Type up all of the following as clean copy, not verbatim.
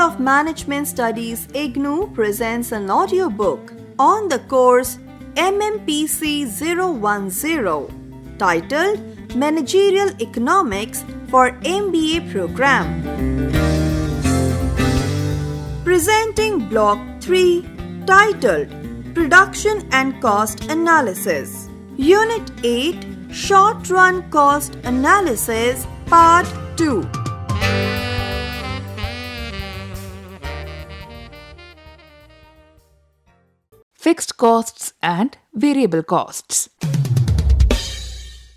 School of Management Studies IGNOU presents an audiobook on the course MMPC 010 titled Managerial Economics for MBA Program. Presenting Block 3 titled Production and Cost Analysis. Unit 8 Short Run Cost Analysis Part 2. Fixed costs and variable costs.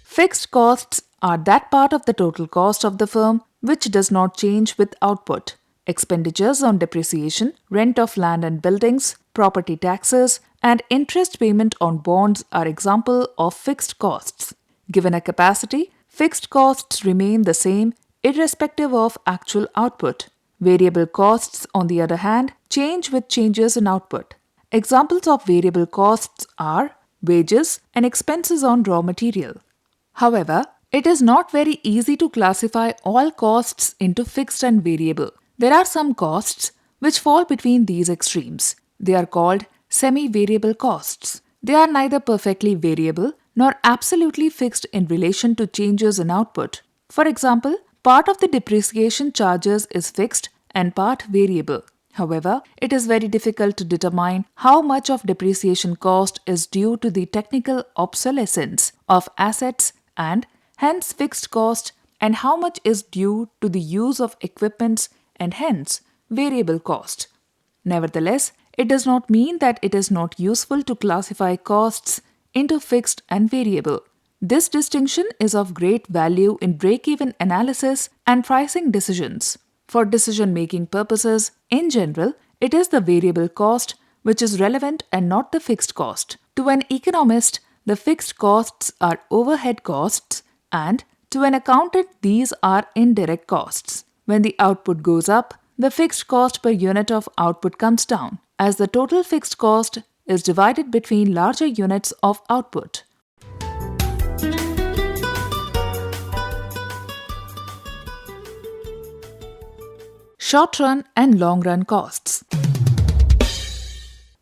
Fixed costs are that part of the total cost of the firm which does not change with output. Expenditures on depreciation, rent of land and buildings, property taxes, and interest payment on bonds are examples of fixed costs. Given a capacity, fixed costs remain the same irrespective of actual output. Variable costs, on the other hand, change with changes in output. Examples of variable costs are wages and expenses on raw material. However, it is not very easy to classify all costs into fixed and variable. There are some costs which fall between these extremes. They are called semi-variable costs. They are neither perfectly variable nor absolutely fixed in relation to changes in output. For example, part of the depreciation charges is fixed and part variable. However, it is very difficult to determine how much of depreciation cost is due to the technical obsolescence of assets and hence fixed cost and how much is due to the use of equipments and hence variable cost. Nevertheless, it does not mean that it is not useful to classify costs into fixed and variable. This distinction is of great value in break-even analysis and pricing decisions. For decision-making purposes, in general, it is the variable cost which is relevant and not the fixed cost. To an economist, the fixed costs are overhead costs and to an accountant, these are indirect costs. When the output goes up, the fixed cost per unit of output comes down, as the total fixed cost is divided between larger units of output. Short-run and long-run costs.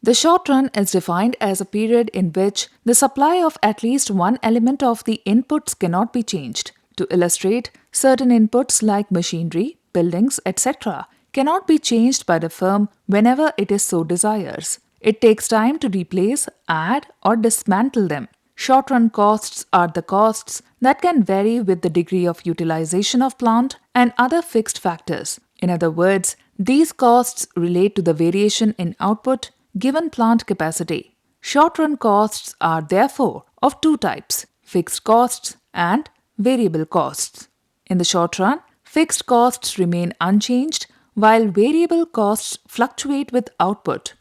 The short run is defined as a period in which the supply of at least one element of the inputs cannot be changed. To illustrate, certain inputs like machinery, buildings, etc. cannot be changed by the firm whenever it is so desires. It takes time to replace, add, or dismantle them. Short-run costs are the costs that can vary with the degree of utilization of plant and other fixed factors. In other words, these costs relate to the variation in output given plant capacity. Short-run costs are therefore of two types, fixed costs and variable costs. In the short run, fixed costs remain unchanged while variable costs fluctuate with output.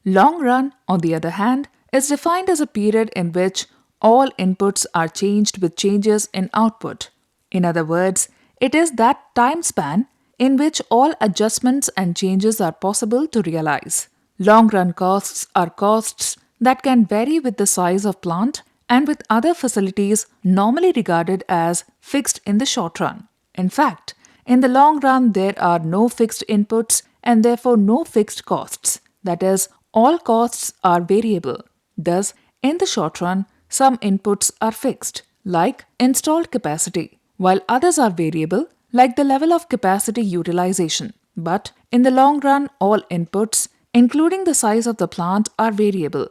Long run, on the other hand, is defined as a period in which all inputs are changed with changes in output. In other words, it is that time span in which all adjustments and changes are possible to realize. Long-run costs are costs that can vary with the size of plant and with other facilities normally regarded as fixed in the short run. In fact, in the long run there are no fixed inputs and therefore no fixed costs. That is, all costs are variable. Thus, in the short run, some inputs are fixed, like installed capacity, while others are variable, like the level of capacity utilization. But in the long run, all inputs, including the size of the plant, are variable.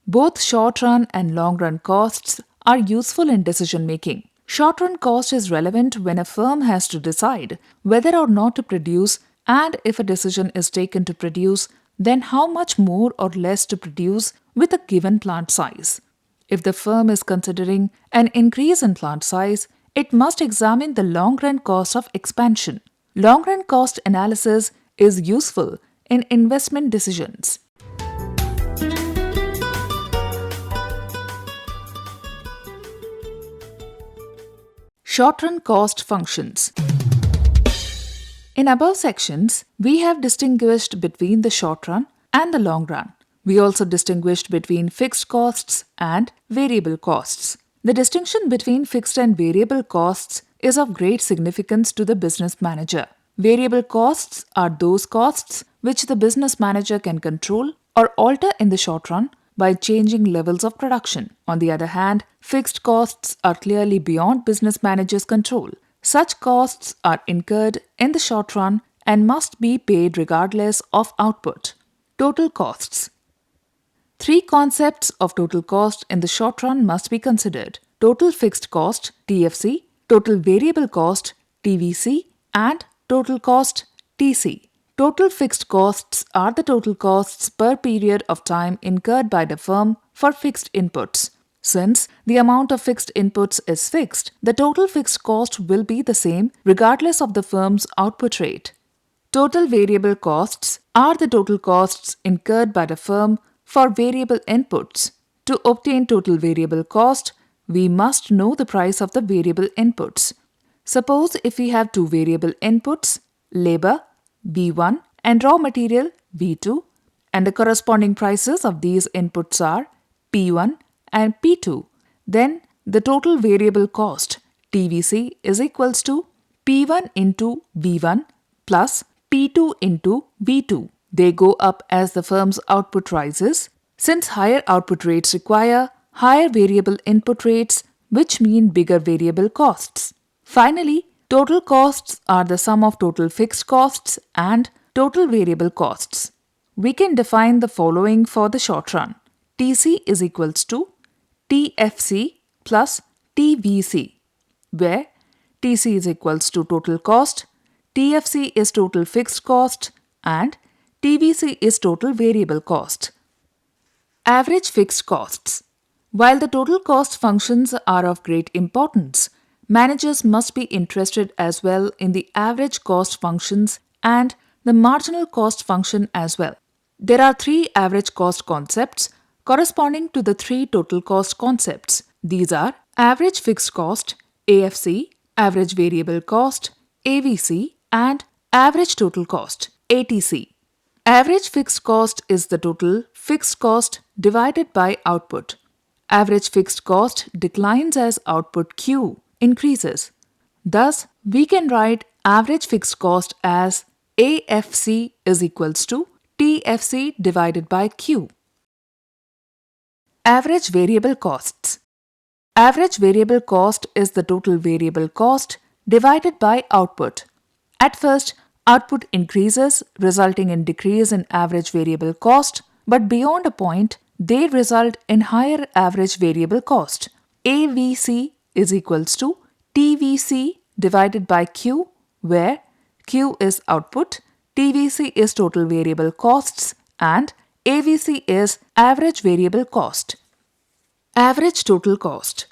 Both short-run and long-run costs are useful in decision-making. Short-run cost is relevant when a firm has to decide whether or not to produce, and if a decision is taken to produce, then how much more or less to produce with a given plant size. If the firm is considering an increase in plant size, it must examine the long-run cost of expansion. Long-run cost analysis is useful in investment decisions. Short-run cost functions. In above sections, we have distinguished between the short run and the long run. We also distinguished between fixed costs and variable costs. The distinction between fixed and variable costs is of great significance to the business manager. Variable costs are those costs which the business manager can control or alter in the short run by changing levels of production. On the other hand, fixed costs are clearly beyond business manager's control. Such costs are incurred in the short run and must be paid regardless of output. Total costs. Three concepts of total cost in the short run must be considered: total fixed cost (TFC), total variable cost (TVC), and total cost (TC). Total fixed costs are the total costs per period of time incurred by the firm for fixed inputs. Since the amount of fixed inputs is fixed, the total fixed cost will be the same regardless of the firm's output rate. Total variable costs are the total costs incurred by the firm for variable inputs. To obtain total variable cost, we must know the price of the variable inputs. Suppose if we have two variable inputs, labor V1 and raw material V2, and the corresponding prices of these inputs are P1 and P2, then the total variable cost TVC is equals to P1 into V1 plus P2 into V2. They go up as the firm's output rises. Since higher output rates require higher variable input rates, which mean bigger variable costs. Finally, total costs are the sum of total fixed costs and total variable costs. We can define the following for the short run. TC is equals to TFC plus TVC, where TC is equals to total cost, TFC is total fixed cost, and TVC is total variable cost. Average fixed costs. While the total cost functions are of great importance, managers must be interested as well in the average cost functions and the marginal cost function as well. There are three average cost concepts corresponding to the three total cost concepts. These are average fixed cost, AFC, average variable cost, AVC, and average total cost, ATC. Average fixed cost is the total fixed cost divided by output. Average fixed cost declines as output Q increases. Thus, we can write average fixed cost as AFC is equals to TFC divided by Q. Average variable costs. Average variable cost is the total variable cost divided by output. At first, output increases, resulting in decrease in average variable cost, but beyond a point, they result in higher average variable cost. AVC is equals to TVC divided by Q, where Q is output, TVC is total variable costs, and AVC is average variable cost. Average total cost.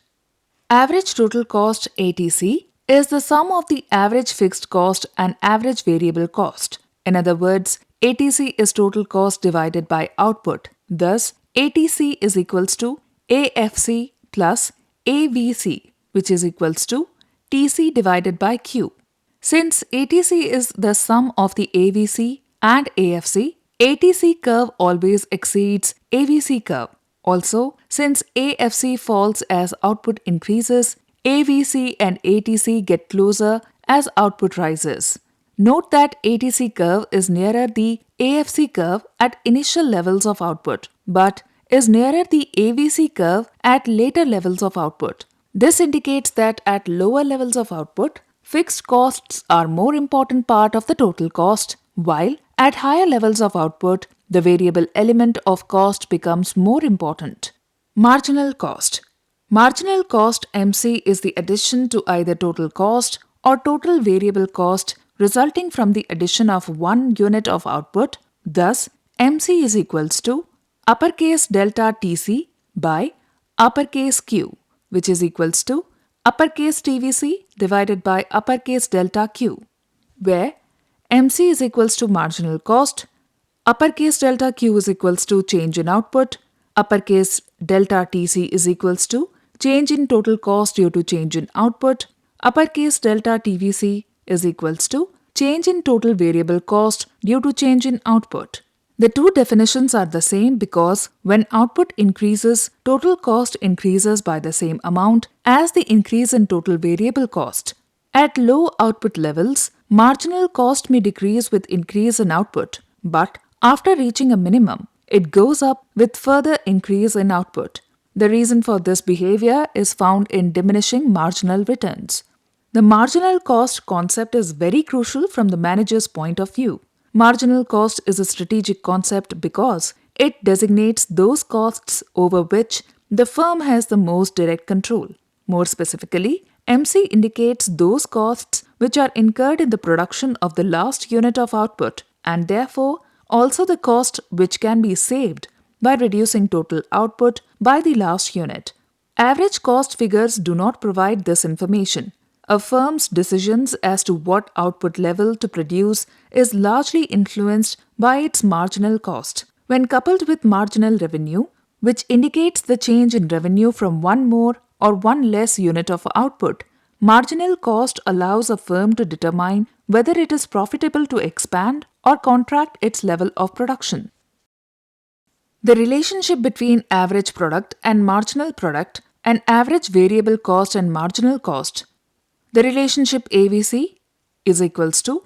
Average total cost ATC is the sum of the average fixed cost and average variable cost. In other words, ATC is total cost divided by output. Thus, ATC is equals to AFC plus AVC, which is equals to TC divided by Q. Since ATC is the sum of the AVC and AFC, ATC curve always exceeds AVC curve. Also, since AFC falls as output increases, AVC and ATC get closer as output rises. Note that ATC curve is nearer the AFC curve at initial levels of output, but is nearer the AVC curve at later levels of output. This indicates that at lower levels of output, fixed costs are more important part of the total cost, while at higher levels of output, the variable element of cost becomes more important. Marginal cost. Marginal cost MC is the addition to either total cost or total variable cost resulting from the addition of one unit of output. Thus, MC is equals to uppercase delta TC by uppercase Q, which is equals to uppercase TVC divided by uppercase delta Q, where MC is equals to marginal cost, uppercase delta Q is equals to change in output, uppercase delta TC is equals to change in total cost due to change in output, uppercase delta TVC is equals to change in total variable cost due to change in output. The two definitions are the same because when output increases, total cost increases by the same amount as the increase in total variable cost. At low output levels, marginal cost may decrease with increase in output, but after reaching a minimum, it goes up with further increase in output. The reason for this behavior is found in diminishing marginal returns. The marginal cost concept is very crucial from the manager's point of view. Marginal cost is a strategic concept because it designates those costs over which the firm has the most direct control. More specifically, MC indicates those costs which are incurred in the production of the last unit of output and therefore also the cost which can be saved by reducing total output by the last unit. Average cost figures do not provide this information. A firm's decisions as to what output level to produce is largely influenced by its marginal cost. When coupled with marginal revenue, which indicates the change in revenue from one more or one less unit of output, marginal cost allows a firm to determine whether it is profitable to expand or contract its level of production. The relationship between average product and marginal product and average variable cost and marginal cost. The relationship AVC is equals to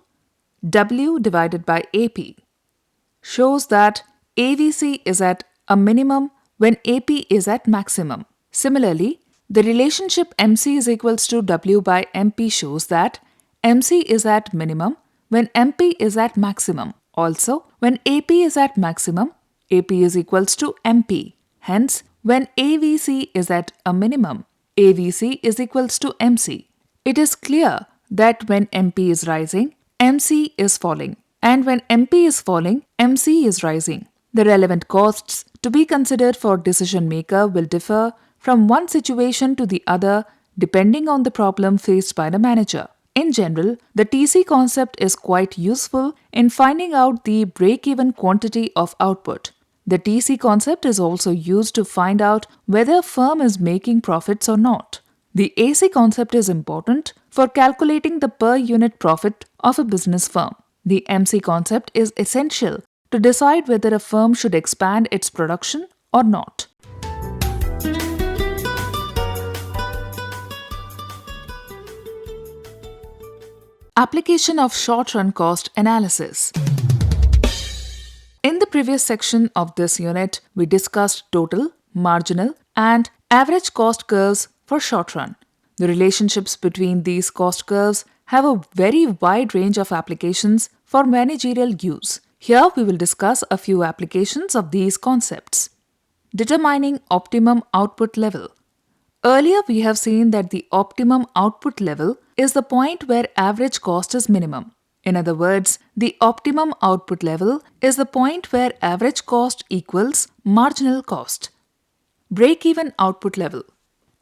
W divided by AP shows that AVC is at a minimum when AP is at maximum. Similarly, the relationship MC is equals to W by MP shows that MC is at minimum when MP is at maximum. Also, when AP is at maximum, AP is equals to MP. Hence, when AVC is at a minimum, AVC is equals to MC. It is clear that when MP is rising, MC is falling, and when MP is falling, MC is rising. The relevant costs to be considered for decision maker will differ from one situation to the other depending on the problem faced by the manager. In general, the TC concept is quite useful in finding out the break-even quantity of output. The TC concept is also used to find out whether a firm is making profits or not. The AC concept is important for calculating the per unit profit of a business firm. The MC concept is essential to decide whether a firm should expand its production or not. Application of short-run cost analysis. In the previous section of this unit, we discussed total, marginal, and average cost curves for short run. The relationships between these cost curves have a very wide range of applications for managerial use. Here we will discuss a few applications of these concepts. Determining optimum output level. Earlier we have seen that the optimum output level is the point where average cost is minimum. In other words, the optimum output level is the point where average cost equals marginal cost. Break-even output level.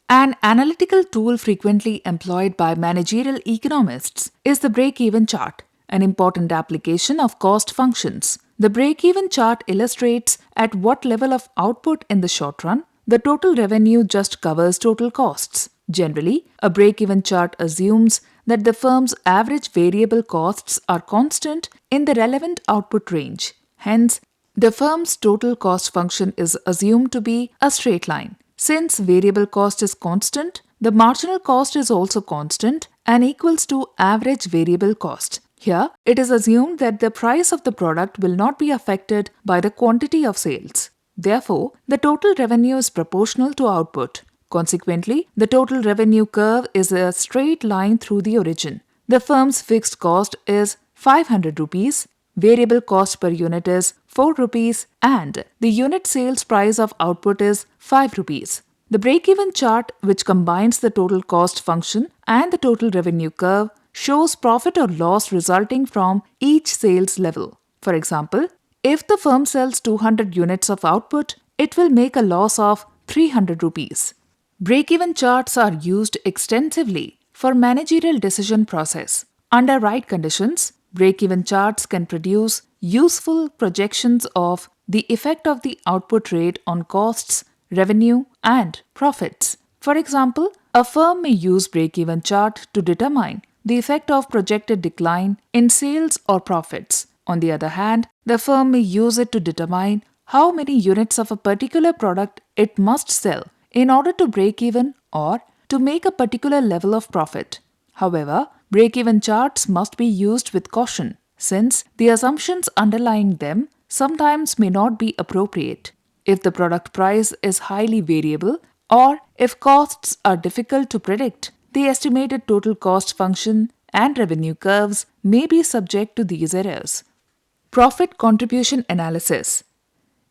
An analytical tool frequently employed by managerial economists is the break-even chart, an important application of cost functions. The break-even chart illustrates at what level of output in the short run the total revenue just covers total costs. Generally, a break-even chart assumes that the firm's average variable costs are constant in the relevant output range. Hence, the firm's total cost function is assumed to be a straight line. Since variable cost is constant, the marginal cost is also constant and equals to average variable cost. Here, it is assumed that the price of the product will not be affected by the quantity of sales. Therefore, the total revenue is proportional to output. Consequently, the total revenue curve is a straight line through the origin. The firm's fixed cost is 500 rupees, variable cost per unit is 4 rupees, and the unit sales price of output is 5 rupees. The break-even chart, which combines the total cost function and the total revenue curve, shows profit or loss resulting from each sales level. For example, if the firm sells 200 units of output, it will make a loss of 300 rupees. Break-even charts are used extensively for managerial decision process. Under right conditions, break-even charts can produce useful projections of the effect of the output rate on costs, revenue, and profits. For example, a firm may use break-even chart to determine the effect of projected decline in sales or profits. On the other hand, the firm may use it to determine how many units of a particular product it must sell in order to break even or to make a particular level of profit. However, break-even charts must be used with caution, since the assumptions underlying them sometimes may not be appropriate. If the product price is highly variable or if costs are difficult to predict, the estimated total cost function and revenue curves may be subject to these errors. Profit contribution analysis.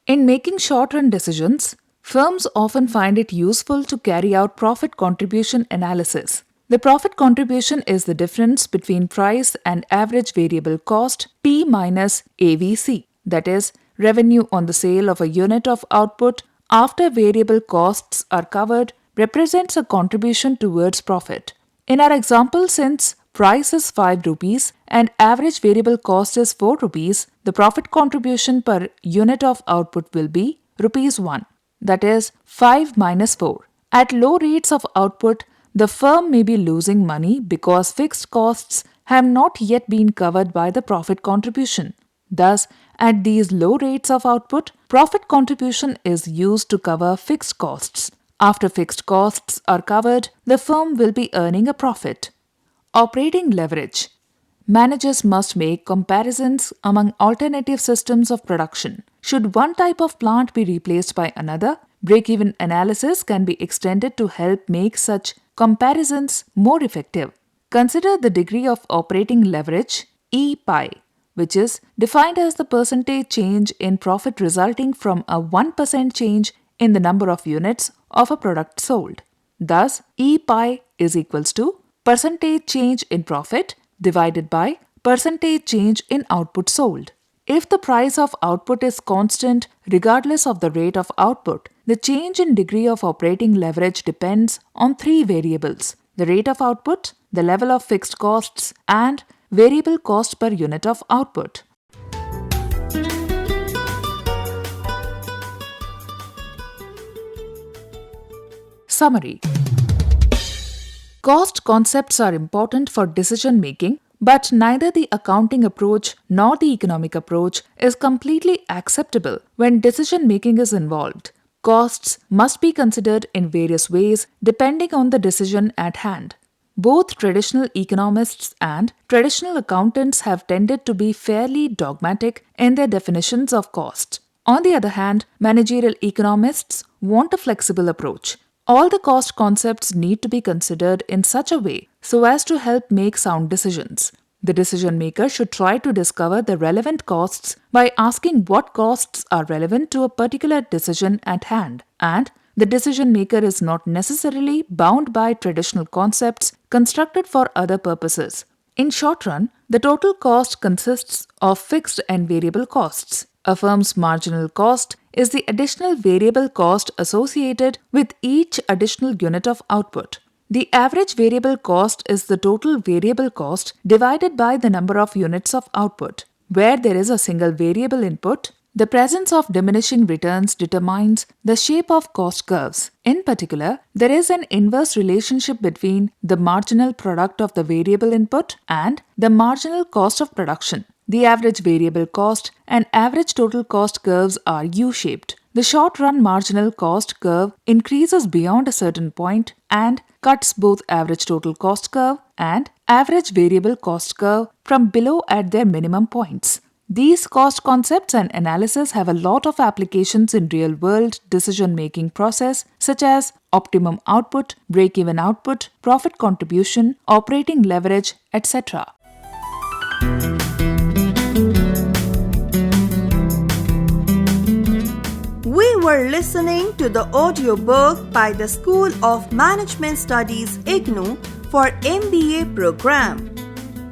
In making short-run decisions, firms often find it useful to carry out profit contribution analysis. The profit contribution is the difference between price and average variable cost P minus AVC, that is, revenue on the sale of a unit of output after variable costs are covered represents a contribution towards profit. In our example, since price is 5 rupees and average variable cost is 4 rupees, the profit contribution per unit of output will be rupees 1, that is 5 minus 4. At low rates of output, the firm may be losing money because fixed costs have not yet been covered by the profit contribution. Thus, at these low rates of output, profit contribution is used to cover fixed costs. After fixed costs are covered, the firm will be earning a profit. Operating leverage. Managers must make comparisons among alternative systems of production. Should one type of plant be replaced by another, break-even analysis can be extended to help make such comparisons more effective. Consider the degree of operating leverage, E pi, which is defined as the percentage change in profit resulting from a 1% change in the number of units of a product sold. Thus, E pi is equals to percentage change in profit divided by percentage change in output sold. If the price of output is constant regardless of the rate of output, the change in degree of operating leverage depends on 3 variables: the rate of output, the level of fixed costs, and variable cost per unit of output. Summary. Cost concepts are important for decision making, but neither the accounting approach nor the economic approach is completely acceptable when decision making is involved. Costs must be considered in various ways depending on the decision at hand. Both traditional economists and traditional accountants have tended to be fairly dogmatic in their definitions of cost. On the other hand, managerial economists want a flexible approach. All the cost concepts need to be considered in such a way so as to help make sound decisions. The decision maker should try to discover the relevant costs by asking what costs are relevant to a particular decision at hand, and the decision maker is not necessarily bound by traditional concepts constructed for other purposes. In short run, the total cost consists of fixed and variable costs. A firm's marginal cost is the additional variable cost associated with each additional unit of output. The average variable cost is the total variable cost divided by the number of units of output. Where there is a single variable input, the presence of diminishing returns determines the shape of cost curves. In particular, there is an inverse relationship between the marginal product of the variable input and the marginal cost of production. The average variable cost and average total cost curves are U-shaped. The short-run marginal cost curve increases beyond a certain point and cuts both average total cost curve and average variable cost curve from below at their minimum points. These cost concepts and analysis have a lot of applications in real-world decision-making process such as optimum output, break-even output, profit contribution, operating leverage, etc. We were listening to the audiobook by the School of Management Studies IGNOU for MBA program.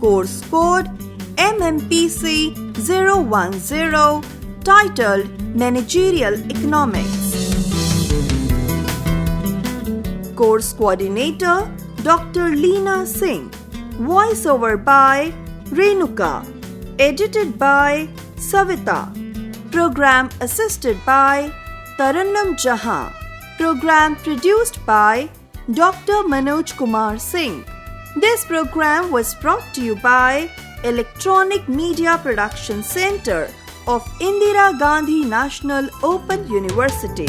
Course code MMPC 010, titled Managerial Economics. Course coordinator Dr. Leena Singh. Voiceover by Renuka. Edited by Savita. Program assisted by Tarannum Jahan. Program produced by Dr. Manoj Kumar Singh. This program was brought to you by Electronic Media Production Center of Indira Gandhi National Open University.